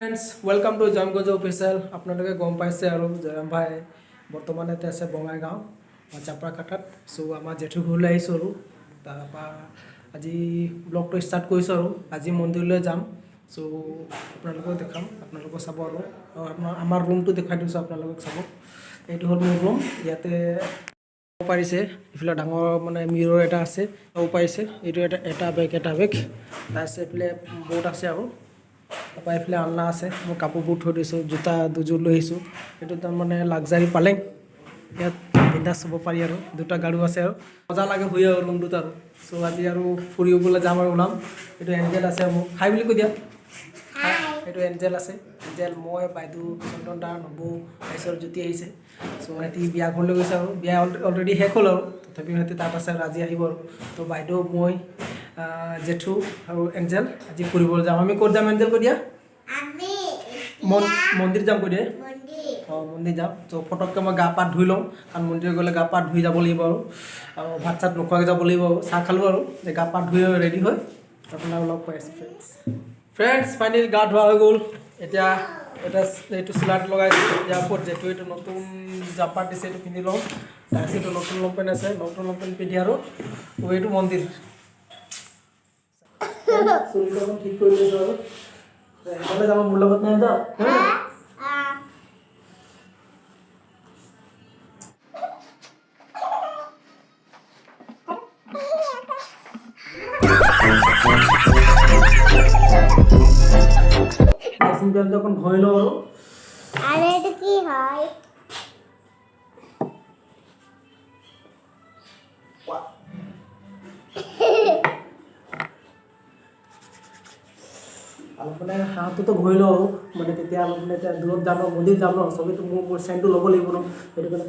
Friends welcome to Joyom Gaj official. আপোনালোকে গম পাইছে আৰু জয়ম ভাই বৰ্তমান এতিয়া আছে বঙাইগাঁও চাপৰাঘাটত। চ' আমাৰ জেঠু ঘৰলৈ আহিছোঁ আৰু তাৰপৰা আজি ব্লগটো ষ্টাৰ্ট কৰিছোঁ আৰু আজি মন্দিৰলৈ যাম। চ' আপোনালোকক দেখাম, আপোনালোকক চাব আৰু আমাৰ ৰুমটো দেখাই দিছোঁ আপোনালোকক চাব। এইটো হ'ল মোৰ ৰুম। ইয়াতে পাৰিছে এইফালে ডাঙৰ মানে মিৰৰ এটা আছে, চাব পাৰিছে। এইটো এটা বেগ তাৰপিছত এইফালে ব'ৰ্ড আছে আৰু তাৰপৰা এইফালে আলনা আছে। মই কাপোৰবোৰ থৈ দিছোঁ, জোতা দুযোৰ লৈ আহিছোঁ। এইটো তাৰমানে লাক্সাৰী পালেং, ইয়াত বিন্দাছ চাব পাৰি আৰু দুটা গাৰু আছে আৰু মজা লাগে শুই আৰু ৰুমটোত আৰু। চ' আজি আৰু ফুৰিবলৈ যাম আৰু ওলাম। এইটো এঞ্জেল আছে, মোক হাই বুলি কৈ দিয়া। এইটো এঞ্জেল আছে, এঞ্জেল, মই, বাইদেউ, চন্দন দা, নবৌ, তাৰপিছত জ্যোতি আহিছে। চ' সিহঁতি বিয়া ঘৰলৈ গৈছে আৰু বিয়া অলৰেডি শেষ হ'ল আৰু তথাপিও সিহঁতি তাত আছে আৰু আজি আহিব আৰু। তো বাইদেউ, মই, জেঠু আৰু এঞ্জেল আজি ফুৰিবলৈ যাম। আমি ক'ত যাম এঞ্জেল কৈ দিয়া? মন্দিৰ যাম কৈ দিয়ে। মন্দিৰ যাম। ত' ফটককৈ মই গা পা ধুই লওঁ, কাৰণ মন্দিৰত গ'লে গা পা ধুই যাব লাগিব আৰু ভাত চাত নোখোৱাকৈ যাব লাগিব আৰু। চাহ খালোঁ আৰু গা পা ধুই ৰেডি হৈ আপোনাৰ লগ পাই আছোঁ ফ্ৰেণ্ডছ। ফাইনেলি গা ধোৱা হৈ গ'ল। এতিয়া এইটো চিলাইট লগাইছোঁ। ইয়াৰ ওপৰত জেঠু এইটো নতুন জাম্পাৰ দিছে, এইটো পিন্ধি লওঁ। তাৰপিছত এইটো নতুন লং পেণ্ট আছে, নতুন লং পেণ্ট পিন্ধি আৰু এইটো মন্দিৰ চুলিটো অকণ ঠিক কৰি লৈছোঁ আৰু সেইফালে যাব মোৰ লগত নাই যা। অকণ ঘঁহি লওঁ আৰু এইটো কি হয়? অলপ মানে হাতটোতো ঘঁহি লওঁ আৰু মানে তেতিয়া অলপ মানে এতিয়া দূৰত যাম ন, মন্দিৰ যাম ন, চবেইতো মোৰ চেণ্টটো ল'ব লাগিব ন। সেইটো কাৰণে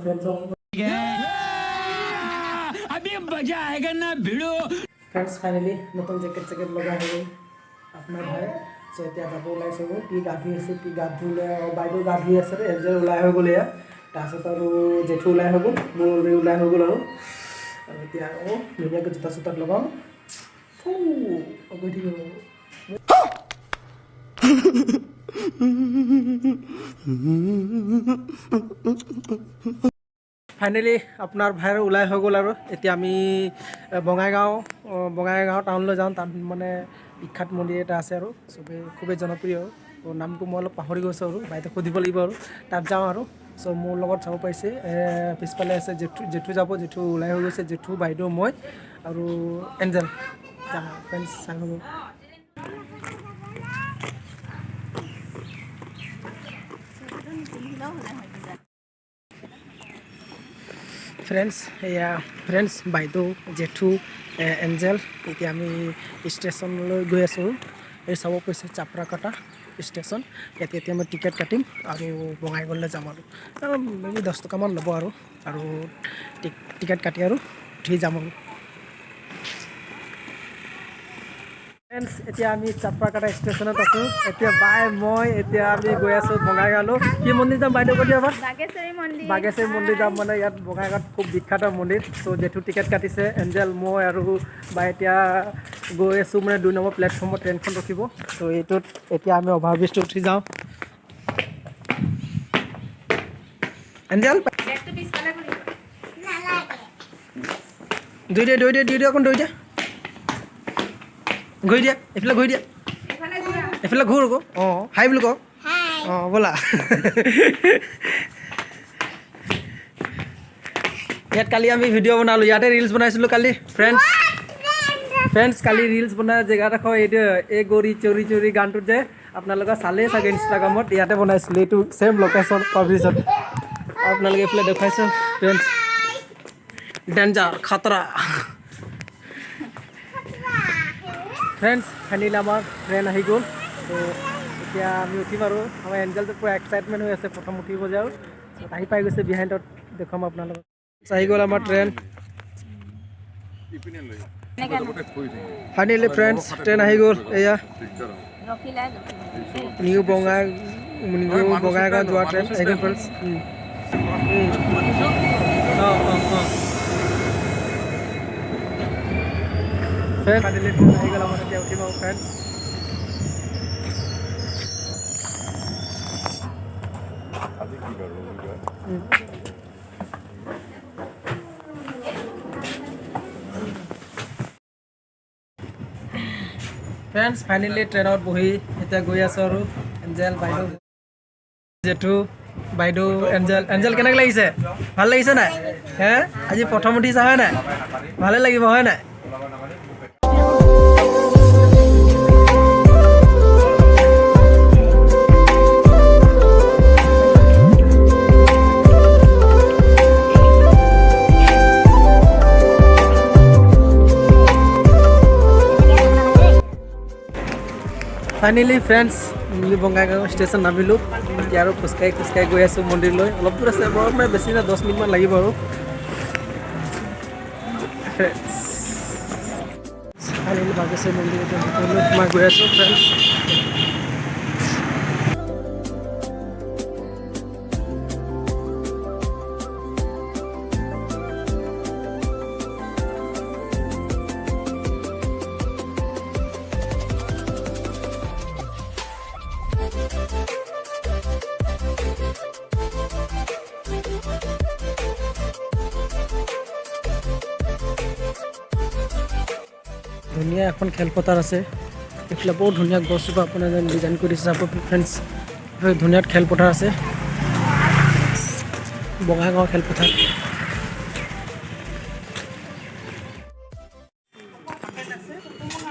ফ্ৰেণ্ডছ ফাইনেলি নতুন জেকেট লগাই হৈ গ'ল আপোনাৰ ভাই। চ' এতিয়া যাব ওলাইছোঁ। পি গা ধুই আছে, পি গা ধুলে বাইদেউ গা ধুই আছে, এজেল ওলাই হৈ গ'ল এয়া। তাৰপিছত আৰু জেঠু ওলাই হৈ গ'ল, মোৰ অলৰেডি ওলাই হৈ গ'ল আৰু এতিয়া আকৌ ধুনীয়াকৈ জোতা চোতাত লগাওঁ গৈ থাকিব। ফাইনেলি আপোনাৰ ভাইৰ ওলাই হৈ গ'ল আৰু এতিয়া আমি বঙাইগাঁও টাউনলৈ যাওঁ। তাত মানে বিখ্যাত মন্দিৰ এটা আছে আৰু খুবেই জনপ্ৰিয়। নামটো মই অলপ পাহৰি গৈছোঁ আৰু বাইদেউক সুধিব লাগিব আৰু তাত যাওঁ আৰু। চ' মোৰ লগত চাব পাৰিছে পিছফালে আছে জেঠু যাব, জেঠু ওলাই হৈ গৈছে। জেঠু, বাইদেউ, মই আৰু এঞ্জেল যাম আৰু ফ্ৰেণ্ডছ চাই হ'ব। ফ্ৰেণ্ডছ বাইদেউ, জেঠু, এঞ্জেল, এতিয়া আমি ষ্টেচনলৈ গৈ আছোঁ। এই চাব কৈছে চাপৰাঘাট ষ্টেচন। ইয়াতে এতিয়া মই টিকেট কাটিম আৰু বঙাইগাঁৱলৈ যাম আৰু মেবি 10 টকামান ল'ব আৰু টিকেট কাটি আৰু উঠি যাম আৰু। ফ্ৰেণ্ডছ এতিয়া আমি চাপৰাঘাট ষ্টেচনত আছোঁ। এতিয়া মই এতিয়া আমি গৈ আছোঁ বঙাইগাঁৱলৈ। কি মন্দিৰ যাম বাইদেউ কৈ দিয়া এবাৰ? বাগেশ্বৰী মন্দিৰ যাম। মানে ইয়াত বঙাইগাঁৱত খুব বিখ্যাত মন্দিৰ। চ' জেঠু টিকেট কাটিছে, এঞ্জেল, মই আৰু বাই এতিয়া গৈ আছোঁ মানে 2 নম্বৰ প্লেটফৰ্মত ট্ৰেইনখন ৰখিব। ত' এইটোত এতিয়া আমি অভাৰব্ৰিজটো উঠি যাওঁ। এঞ্জেল দৈ দিয়া অকণ দৈ দিয়া, ঘূৰি দিয়া এইফালে, ঘূৰি দিয়া এইফালে, ঘূৰ আকৌ। হাই বুলি কওঁ। ব'লা। ইয়াত কালি আমি ভিডিঅ' বনালোঁ, ইয়াতে ৰিলচ বনাইছিলোঁ কালি। ফ্ৰেণ্ডছ কালি ৰিলচ বনাই জেগাডোখৰ এইটো এই গৌৰী চৰি গানটোত যে আপোনালোকে চালেই চাগে ইনষ্টাগ্ৰামত, ইয়াতে বনাইছিলোঁ। এইটো ছেম লোকেশ্যন অফিচত আপোনালোকে এইফালে দেখুৱাইছোঁ। ফ্ৰেণ্ডছ ডেঞ্জাৰ খাতৰা। ফ্ৰেণ্ডছ ফাইনেলি আমাৰ ট্ৰেইন আহি গ'ল। ত' এতিয়া আমি উঠিম আৰু আমাৰ এঞ্জেলটো পুৰা এক্সাইটমেণ্ট হৈ আছে, প্ৰথম উঠিব যে আৰু আহি পাই গৈছে। বিহাইণ্ডত দেখুৱাম আপোনালোকক। আহি গ'ল আমাৰ ট্ৰেইন। ফাইনেলি ফ্ৰেণ্ডছ ট্ৰেইন আহি গ'ল। এয়া নিউ বঙাইগাঁও যোৱা ট্ৰেইন আহি গ'ল ফ্ৰেণ্ডছ। ফাইনেলি ট্ৰেইন আহি গ'ল আমাৰ। এতিয়া উঠিম আৰু ফ্ৰেণ্ডছ। আজি কি বাৰু ফ্ৰেণ্ডছ ফাইনেলি ট্ৰেইনত বহি এতিয়া গৈ আছোঁ আৰু এঞ্জেল বাইদেউ জেঠু বাইদেউ এঞ্জেল কেনেকৈ লাগিছে ভাল লাগিছে নাই হে আজি প্ৰথম উঠিছা হয় নাই ভালে লাগিব হয় নাই finally friends new Bongaigaon station নামিলোঁ এতিয়া আৰু খোজকাঢ়ি গৈ আছোঁ মন্দিৰলৈ অলপ দূৰ আছে বৰ মানে বেছি নাই 10 মিনিটমান লাগিব আৰু ফাইনেলি বাগেশ্বৰ মন্দিৰ এতিয়া ভিতৰলৈ সোমাই গৈ আছোঁ ফ্ৰেণ্ডছ ধুনীয়া এখন খেলপথাৰ আছে এইফালে বহুত ধুনীয়া গছজোপা আপোনাৰ যেন ডিজাইন কৰি দিছে চাব ফ্ৰেণ্ডছ ধুনীয়া খেলপথাৰ আছে বঙাইগাঁও খেলপথাৰ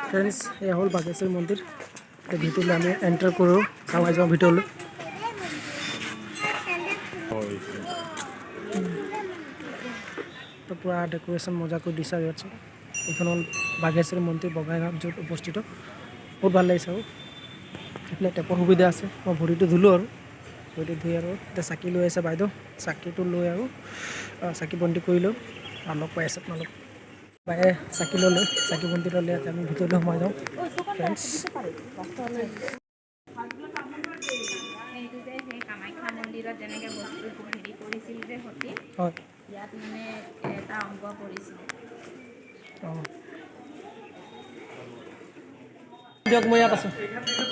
ফ্ৰেণ্ডছ এয়া হ'ল বাগেশ্বৰ মন্দিৰ ভিতৰলৈ আমি এণ্টাৰ কৰোঁ চাওঁ যাওঁ ভিতৰলৈ তো পূৰা ডেক'ৰেশ্যন মজা কৰি দিছে আৰু ইয়াত এইখন হ'ল বাগেশ্বৰ মন্দিৰ বঙাইগাঁৱত য'ত অৱস্থিত বহুত ভাল লাগিছে আৰু এইফালে টেপৰ সুবিধা আছে মই ভৰিটো ধুলোঁ আৰু ভৰিটো ধুই আৰু এতিয়া চাকি লৈ আছে বাইদেউ চাকিটো লৈ আৰু চাকি বন্তি কৰি লওঁ আৰু লগ পাই আছে আপোনালোক বায়ে চাকি ল'লে চাকি বন্তি ল'লে এতিয়া আমি ভিতৰলৈ সোমাই যাওঁ ফ্ৰেণ্ডছ কামাখ্যা মন্দিৰত যেনেকৈ বস্তু হেৰি কৰিছিল যে সতী হয় ইয়াত মানে এটা অংগ কৰিছিলে অঁ দিয়ক মই ইয়াত আছোঁ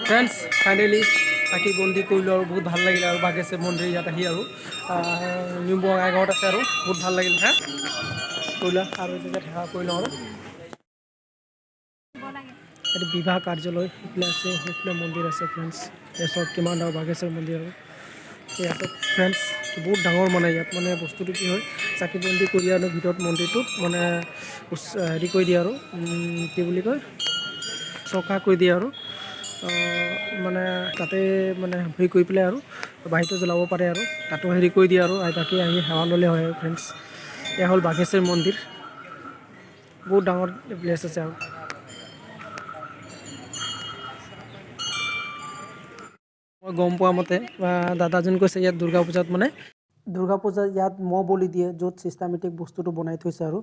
ফ্ৰেণ্ডছ ফাইনেলি চাকি বন্তি কৰিলোঁ আৰু বহুত ভাল লাগিলে আৰু বাগেশ্বৰ মন্দিৰ ইয়াত আহি আৰু নিউ বঙাইগাঁৱত আছে আৰু বহুত ভাল লাগিল হা কৰিলা আৰু জেগাত সেৱা কৰি লওঁ আৰু এইটো বিবাহ কাৰ্যালয় সেইফালে আছে সেইফালে মন্দিৰ আছে ফ্ৰেণ্ডছ তাৰপিছত কিমান ডাঙৰ বাগেশ্বৰ মন্দিৰ আৰু এই আছে ফ্ৰেণ্ডছ বহুত ডাঙৰ মানে ইয়াত মানে বস্তুটো কি হয় চাকি বন্তি কৰি আৰু ভিতৰত মন্দিৰটোত মানে হেৰি কৰি দিয়ে আৰু কি বুলি কয় চকা কৰি দিয়ে আৰু মানে তাতে মানে হেৰি কৰি পেলাই আৰু বাহিৰটো জ্বলাব পাৰে আৰু তাতো হেৰি কৰি দিয়ে আৰু বাকী আহি সেৱা ল'লে হয় আৰু ফ্ৰেণ্ডছ এয়া হ'ল বাগেশ্বৰ মন্দিৰ বহুত ডাঙৰ প্লেচ আছে আৰু মই গম পোৱা মতে দাদাজন কৈছে ইয়াত দুৰ্গা পূজাত মানে দুৰ্গা পূজাত ইয়াত মহ বলি দিয়ে য'ত চিষ্টেমেটিক বস্তুটো বনাই থৈছে আৰু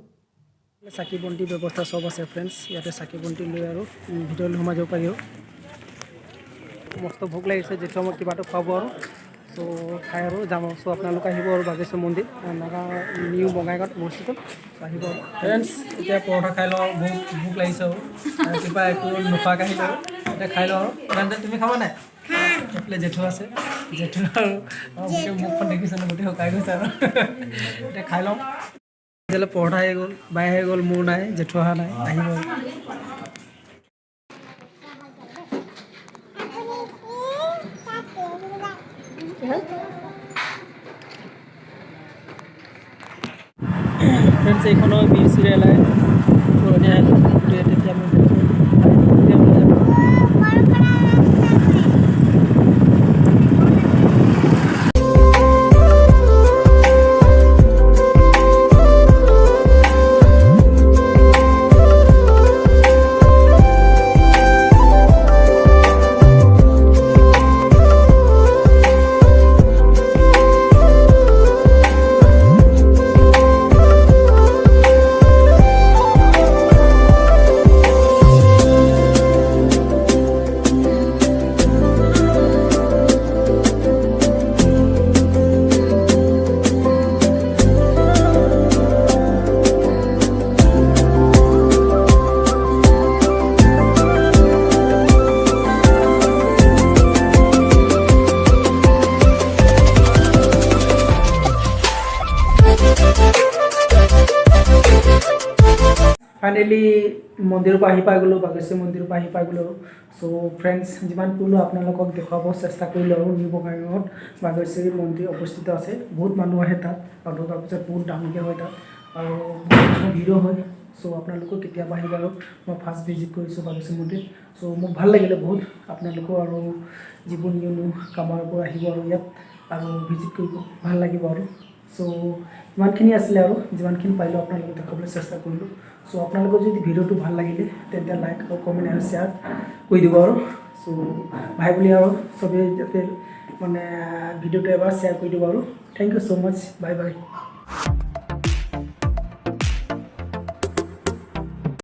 চাকি বন্তি ব্যৱস্থা চব আছে ফ্ৰেণ্ডছ ইয়াতে চাকি বন্তি লৈ আৰু ভিতৰলৈ সোমাই যাব পাৰি আৰু মস্ত ভোক লাগিছে যেতিয়া মই কিবা এটা খুৱাব আৰু চ' খাই আৰু যাম আৰু চ' আপোনালোক আহিব আৰু বাগেশ্বৰ মন্দিৰ নগাঁও নিউ বঙাইগাঁৱত অৱস্থিত আহিব আৰু ফ্ৰেণ্ডছ এতিয়া পৰঠা খাই লওঁ বহুত ভোক লাগিছে আৰু কিবা একো নোখোৱাকৈ আহিলোঁ আৰু এতিয়া খাই লওঁ আৰু তুমি খাবা নাই এইফালে জেঠু আছে জেঠু আৰু গোটেই মুখখন দেখিছে ন গোটেই শুকাই গৈছে আৰু এতিয়া খাই লওঁ তেতিয়াহ'লে পৰঠা আহি গ'ল বাই আহি গ'ল মোৰ নাই জেঠু অহা নাই আহিব ফ্ৰেণ্ডছ এইখনৰ বীৰ চিৰিয়েলাই পুৰণীয়া তেতিয়া আমি ফাইনেলি মন্দিৰৰ পৰা আহি পাই গ'লোঁ, বাগেশ্বৰী মন্দিৰৰ পৰা আহি পাই গ'লোঁ। চ' ফ্ৰেণ্ডছ, যিমান পাৰিলোঁ আপোনালোকক দেখুৱাব চেষ্টা কৰিলোঁ আৰু নিউ বঙাইগাঁৱত বাগেশ্বৰী মন্দিৰ অৱস্থিত আছে। বহুত মানুহ আহে তাত, আৰু দুৰ্গা পূজাত বহুত ডাঙৰকৈ হয় তাত, আৰু বহুত ভিৰো হয়। চ' আপোনালোকেও কেতিয়াবা আহিব। আৰু মই ফাৰ্ষ্ট ভিজিট কৰিছোঁ বাগেশ্বৰী মন্দিৰ। চ' মোক ভাল লাগিলে বহুত। আপোনালোকেও আৰু যিবোৰ নিউ নিউ কামাৰ পৰা আহিব আৰু ইয়াত আৰু ভিজিট কৰিব, ভাল লাগিব আৰু। চ' ইমানখিনি আছিলে আৰু যিমানখিনি পাৰিলোঁ আপোনালোকক দেখাবলৈ চেষ্টা কৰিলোঁ। চ' আপোনালোকৰ যদি ভিডিঅ'টো ভাল লাগিলে তেন্তে লাইক আৰু কমেণ্ট আৰু শ্বেয়াৰ কৰি দিব আৰু। চ' ভাই বুলি আৰু চবেই যাতে মানে ভিডিঅ'টো এবাৰ শ্বেয়াৰ কৰি দিব আৰু। Thank you so' much, bye by.